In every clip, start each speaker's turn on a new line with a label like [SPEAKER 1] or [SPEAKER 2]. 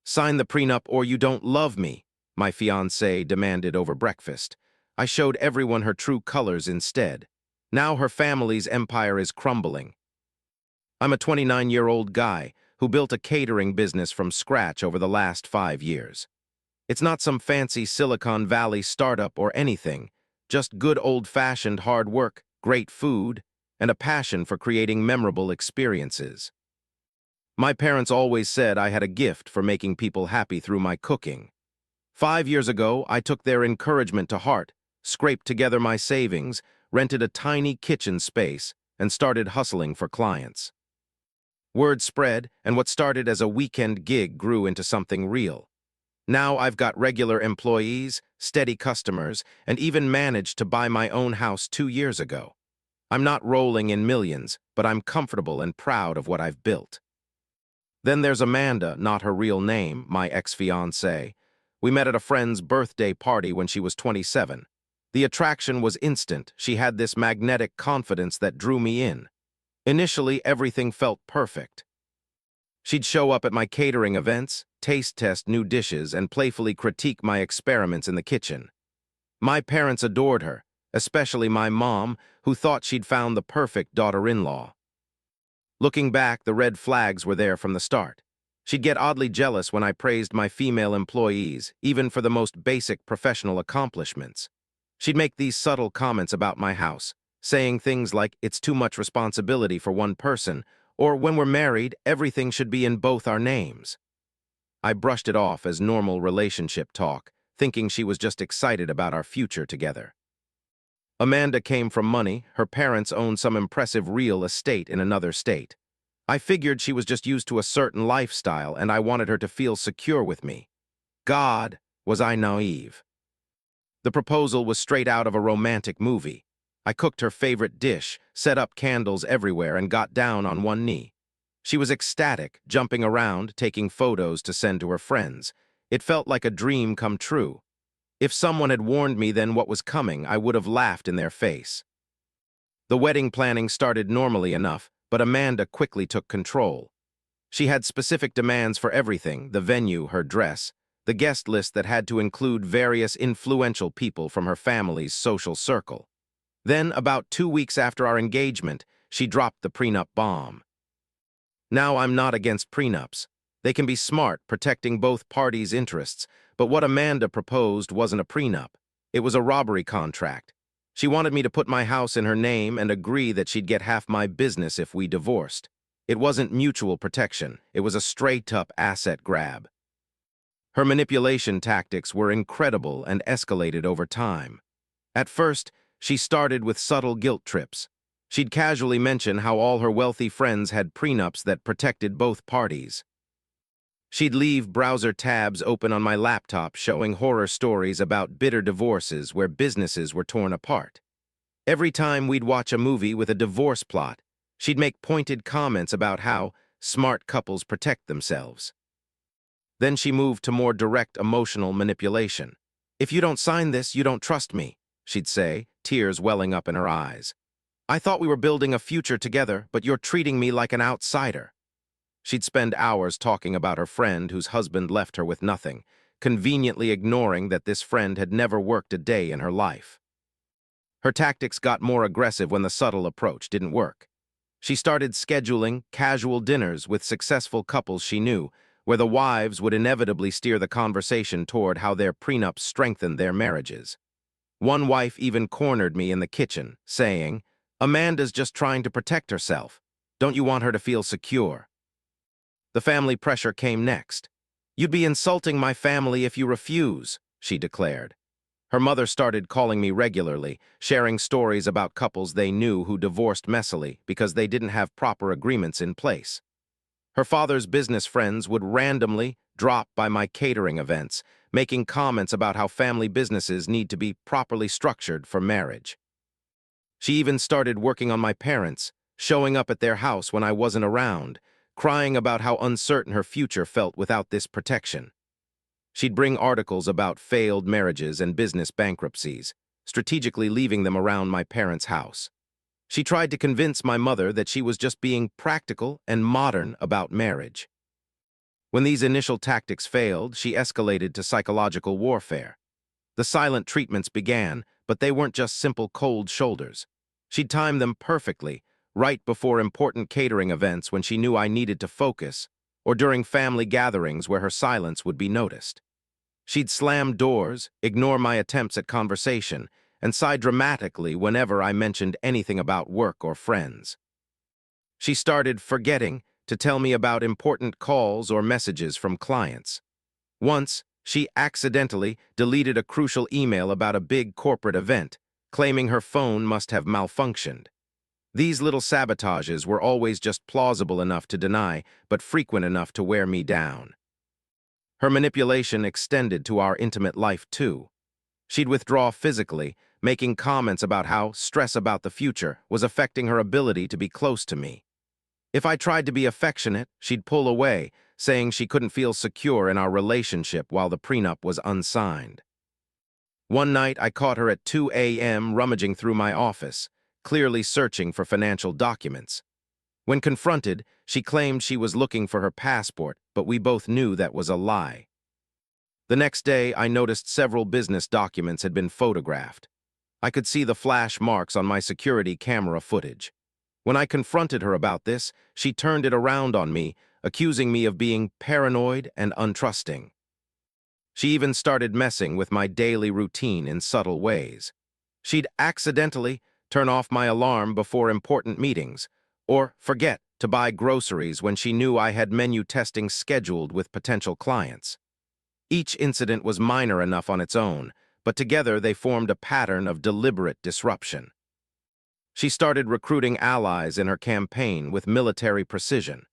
[SPEAKER 1] "Sign the prenup or you don't love me," my fiancée demanded over breakfast. I showed everyone her true colors instead. Now her family's empire is crumbling. I'm a 29-year-old guy who built a catering business from scratch over the last 5 years. It's not some fancy Silicon Valley startup or anything, just good old-fashioned hard work, great food, and a passion for creating memorable experiences. My parents always said I had a gift for making people happy through my cooking. 5 years ago, I took their encouragement to heart, scraped together my savings, rented a tiny kitchen space, and started hustling for clients. Word spread, and what started as a weekend gig grew into something real. Now I've got regular employees, steady customers, and even managed to buy my own house 2 years ago. I'm not rolling in millions, but I'm comfortable and proud of what I've built. Then there's Amanda, not her real name, my ex-fiancée. We met at a friend's birthday party when she was 27. The attraction was instant. She had this magnetic confidence that drew me in. Initially, everything felt perfect. She'd show up at my catering events, taste test new dishes, and playfully critique my experiments in the kitchen. My parents adored her, especially my mom, who thought she'd found the perfect daughter-in-law. Looking back, the red flags were there from the start. She'd get oddly jealous when I praised my female employees, even for the most basic professional accomplishments. She'd make these subtle comments about my house, saying things like, "It's too much responsibility for one person," or "When we're married, everything should be in both our names." I brushed it off as normal relationship talk, thinking she was just excited about our future together. Amanda came from money. Her parents owned some impressive real estate in another state. I figured she was just used to a certain lifestyle, and I wanted her to feel secure with me. God, was I naive. The proposal was straight out of a romantic movie. I cooked her favorite dish, set up candles everywhere, and got down on one knee. She was ecstatic, jumping around, taking photos to send to her friends. It felt like a dream come true. If someone had warned me then what was coming, I would have laughed in their face. The wedding planning started normally enough, but Amanda quickly took control. She had specific demands for everything: the venue, her dress, the guest list that had to include various influential people from her family's social circle. Then, about 2 weeks after our engagement, she dropped the prenup bomb. Now I'm not against prenups. They can be smart, protecting both parties' interests, but what Amanda proposed wasn't a prenup. It was a robbery contract. She wanted me to put my house in her name and agree that she'd get half my business if we divorced. It wasn't mutual protection. It was a straight-up asset grab. Her manipulation tactics were incredible and escalated over time. At first, she started with subtle guilt trips. She'd casually mention how all her wealthy friends had prenups that protected both parties. She'd leave browser tabs open on my laptop showing horror stories about bitter divorces where businesses were torn apart. Every time we'd watch a movie with a divorce plot, she'd make pointed comments about how smart couples protect themselves. Then she moved to more direct emotional manipulation. "If you don't sign this, you don't trust me," she'd say, tears welling up in her eyes. "I thought we were building a future together, but you're treating me like an outsider." She'd spend hours talking about her friend whose husband left her with nothing, conveniently ignoring that this friend had never worked a day in her life. Her tactics got more aggressive when the subtle approach didn't work. She started scheduling casual dinners with successful couples she knew, where the wives would inevitably steer the conversation toward how their prenups strengthened their marriages. One wife even cornered me in the kitchen, saying, "Amanda's just trying to protect herself. Don't you want her to feel secure?" The family pressure came next. "You'd be insulting my family if you refuse," she declared. Her mother started calling me regularly, sharing stories about couples they knew who divorced messily because they didn't have proper agreements in place. Her father's business friends would randomly drop by my catering events, making comments about how family businesses need to be properly structured for marriage. She even started working on my parents, showing up at their house when I wasn't around, crying about how uncertain her future felt without this protection. She'd bring articles about failed marriages and business bankruptcies, strategically leaving them around my parents' house. She tried to convince my mother that she was just being practical and modern about marriage. When these initial tactics failed, she escalated to psychological warfare. The silent treatments began, but they weren't just simple cold shoulders. She'd time them perfectly, right before important catering events when she knew I needed to focus, or during family gatherings where her silence would be noticed. She'd slam doors, ignore my attempts at conversation, and sigh dramatically whenever I mentioned anything about work or friends. She started forgetting to tell me about important calls or messages from clients. Once, she accidentally deleted a crucial email about a big corporate event, claiming her phone must have malfunctioned. These little sabotages were always just plausible enough to deny, but frequent enough to wear me down. Her manipulation extended to our intimate life, too. She'd withdraw physically, making comments about how stress about the future was affecting her ability to be close to me. If I tried to be affectionate, she'd pull away, saying she couldn't feel secure in our relationship while the prenup was unsigned. One night, I caught her at 2 a.m. rummaging through my office, clearly searching for financial documents. When confronted, she claimed she was looking for her passport, but we both knew that was a lie. The next day, I noticed several business documents had been photographed. I could see the flash marks on my security camera footage. When I confronted her about this, she turned it around on me, accusing me of being paranoid and untrusting. She even started messing with my daily routine in subtle ways. She'd accidentally turn off my alarm before important meetings, or forget to buy groceries when she knew I had menu testing scheduled with potential clients. Each incident was minor enough on its own, but together they formed a pattern of deliberate disruption. She started recruiting allies in her campaign with military precision.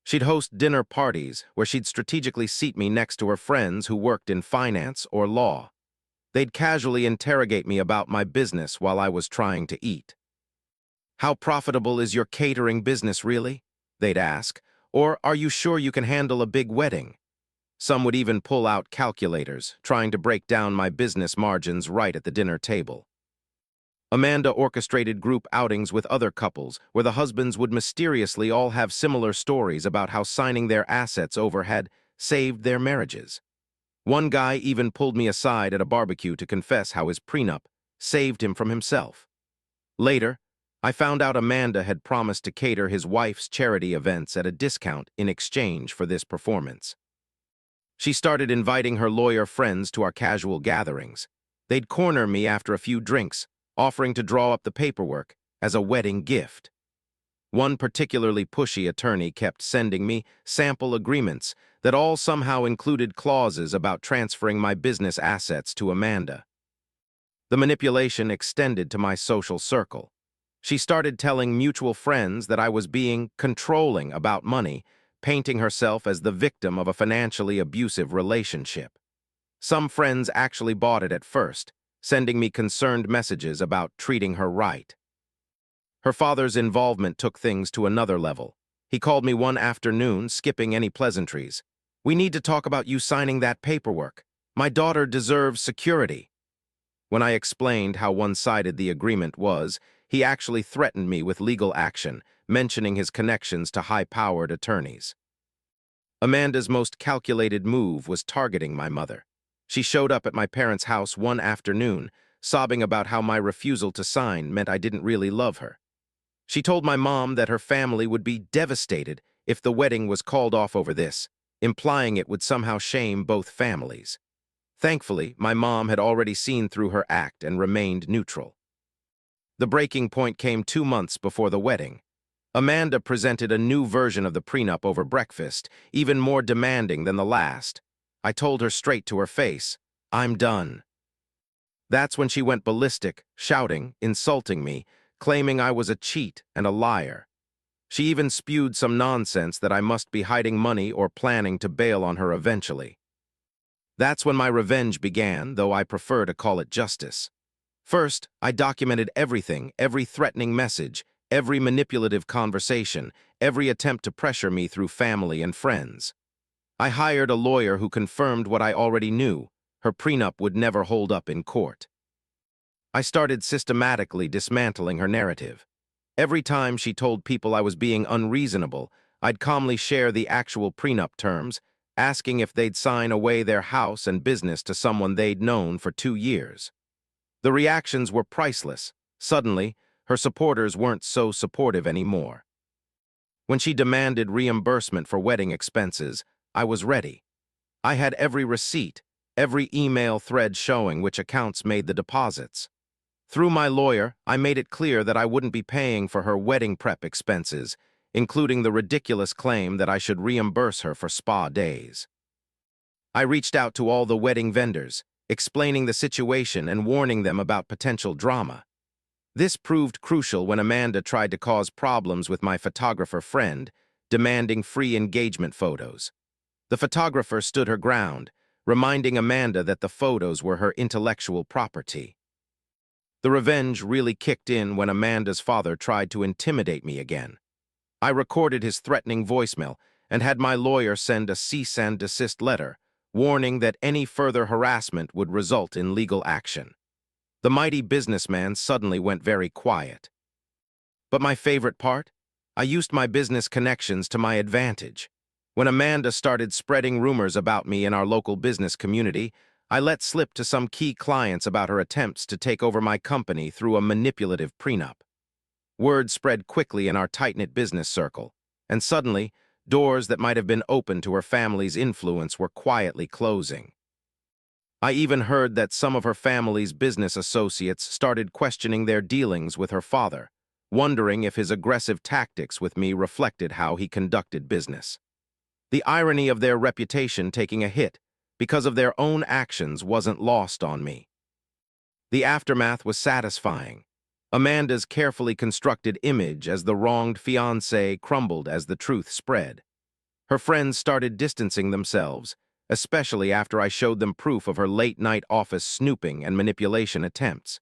[SPEAKER 1] She'd host dinner parties where she'd strategically seat me next to her friends who worked in finance or law. They'd casually interrogate me about my business while I was trying to eat. "How profitable is your catering business, really?" they'd ask. "Or are you sure you can handle a big wedding?" Some would even pull out calculators, trying to break down my business margins right at the dinner table. Amanda orchestrated group outings with other couples where the husbands would mysteriously all have similar stories about how signing their assets over had saved their marriages. One guy even pulled me aside at a barbecue to confess how his prenup saved him from himself. Later, I found out Amanda had promised to cater his wife's charity events at a discount in exchange for this performance. She started inviting her lawyer friends to our casual gatherings. They'd corner me after a few drinks, offering to draw up the paperwork as a wedding gift. One particularly pushy attorney kept sending me sample agreements that all somehow included clauses about transferring my business assets to Amanda. The manipulation extended to my social circle. She started telling mutual friends that I was being controlling about money, painting herself as the victim of a financially abusive relationship. Some friends actually bought it at first, sending me concerned messages about treating her right. Her father's involvement took things to another level. He called me one afternoon, skipping any pleasantries. "We need to talk about you signing that paperwork. My daughter deserves security." When I explained how one-sided the agreement was, he actually threatened me with legal action, mentioning his connections to high-powered attorneys. Amanda's most calculated move was targeting my mother. She showed up at my parents' house one afternoon, sobbing about how my refusal to sign meant I didn't really love her. She told my mom that her family would be devastated if the wedding was called off over this, implying it would somehow shame both families. Thankfully, my mom had already seen through her act and remained neutral. The breaking point came 2 months before the wedding. Amanda presented a new version of the prenup over breakfast, even more demanding than the last. I told her straight to her face, "I'm done." That's when she went ballistic, shouting, insulting me, claiming I was a cheat and a liar. She even spewed some nonsense that I must be hiding money or planning to bail on her eventually. That's when my revenge began, though I prefer to call it justice. First, I documented everything, every threatening message, every manipulative conversation, every attempt to pressure me through family and friends. I hired a lawyer who confirmed what I already knew: her prenup would never hold up in court. I started systematically dismantling her narrative. Every time she told people I was being unreasonable, I'd calmly share the actual prenup terms, asking if they'd sign away their house and business to someone they'd known for 2 years. The reactions were priceless. Suddenly, her supporters weren't so supportive anymore. When she demanded reimbursement for wedding expenses, I was ready. I had every receipt, every email thread showing which accounts made the deposits. Through my lawyer, I made it clear that I wouldn't be paying for her wedding prep expenses, including the ridiculous claim that I should reimburse her for spa days. I reached out to all the wedding vendors, explaining the situation and warning them about potential drama. This proved crucial when Amanda tried to cause problems with my photographer friend, demanding free engagement photos. The photographer stood her ground, reminding Amanda that the photos were her intellectual property. The revenge really kicked in when Amanda's father tried to intimidate me again. I recorded his threatening voicemail and had my lawyer send a cease and desist letter, warning that any further harassment would result in legal action. The mighty businessman suddenly went very quiet. But my favorite part? I used my business connections to my advantage. When Amanda started spreading rumors about me in our local business community, I let slip to some key clients about her attempts to take over my company through a manipulative prenup. Word spread quickly in our tight-knit business circle, and suddenly, doors that might have been open to her family's influence were quietly closing. I even heard that some of her family's business associates started questioning their dealings with her father, wondering if his aggressive tactics with me reflected how he conducted business. The irony of their reputation taking a hit because of their own actions wasn't lost on me. The aftermath was satisfying. Amanda's carefully constructed image as the wronged fiancé crumbled as the truth spread. Her friends started distancing themselves, especially after I showed them proof of her late-night office snooping and manipulation attempts.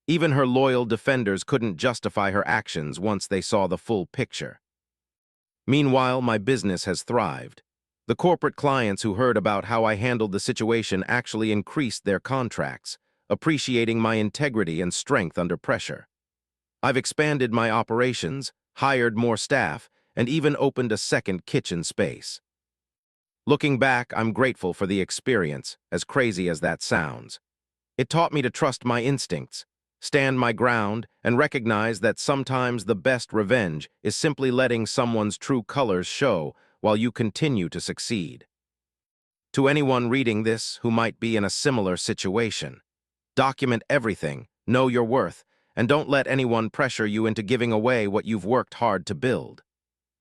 [SPEAKER 1] Even her loyal defenders couldn't justify her actions once they saw the full picture. Meanwhile, my business has thrived. The corporate clients who heard about how I handled the situation actually increased their contracts, appreciating my integrity and strength under pressure. I've expanded my operations, hired more staff, and even opened a second kitchen space. Looking back, I'm grateful for the experience, as crazy as that sounds. It taught me to trust my instincts, stand my ground, and recognize that sometimes the best revenge is simply letting someone's true colors show while you continue to succeed. To anyone reading this who might be in a similar situation, document everything, know your worth, and don't let anyone pressure you into giving away what you've worked hard to build.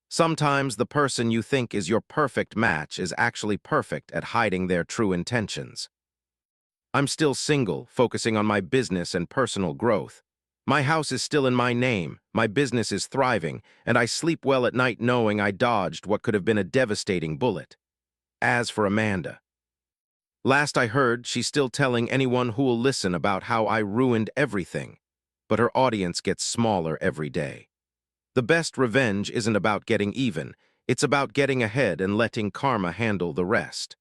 [SPEAKER 1] Sometimes the person you think is your perfect match is actually perfect at hiding their true intentions. I'm still single, focusing on my business and personal growth. My house is still in my name, my business is thriving, and I sleep well at night knowing I dodged what could have been a devastating bullet. As for Amanda, last I heard, she's still telling anyone who will listen about how I ruined everything, but her audience gets smaller every day. The best revenge isn't about getting even, it's about getting ahead and letting karma handle the rest.